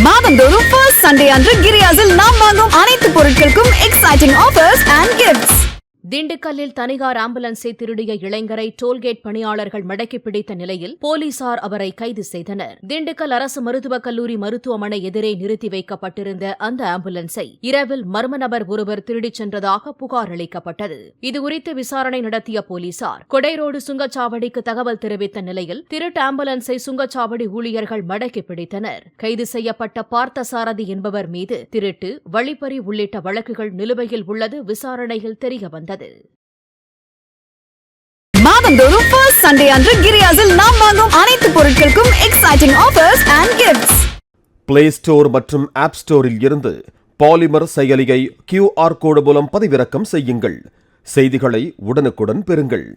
மாதந்தோறும் first Sunday அன்று கிரியாஸில் நாம் வாங்கும் அனைத்து பொருட்களுக்கும் எக்ஸைட்டிங் ஆஃபர்ஸ் அண்ட் கிஃப்ட்ஸ். திண்டுக்கல்லில் தனியார் ஆம்புலன்ஸை திருடிய இளைஞரை டோல்கேட் பணியாளர்கள் மடக்கி பிடித்த நிலையில் போலீசார் அவரை கைது செய்தனர். திண்டுக்கல் அரசு மருத்துவக் கல்லூரி மருத்துவமனை எதிரே நிறுத்தி வைக்கப்பட்டிருந்த அந்த ஆம்புலன்ஸை இரவில் மர்ம நபர் ஒருவர் திருடிச் சென்றதாக புகார் அளிக்கப்பட்டது. இதுகுறித்து விசாரணை நடத்திய போலீசார் கொடைரோடு சுங்கச்சாவடிக்கு தகவல் தெரிவித்த நிலையில் திருட்டு ஆம்புலன்ஸை சுங்கச்சாவடி ஊழியர்கள் மடக்கி பிடித்தனர். கைது செய்யப்பட்ட பார்த்தசாரதி என்பவர் மீது திருட்டு, வழிப்பறி உள்ளிட்ட வழக்குகள் நிலுவையில் உள்ளது விசாரணையில் தெரியவந்தது. மாதந்தோறும் ஃபர்ஸ்ட் சண்டே அன்று கிரியாஸில் நாம் வாங்கும் அனைத்து பொருட்களுக்கும் exciting offers and gifts. Play store மற்றும் ஆப் ஸ்டோரில் இருந்து பாலிமர் செயலியை QR கோடு மூலம் பதிவிறக்கம் செய்யுங்கள். செய்திகளை உடனுக்குடன் பெறுங்கள்.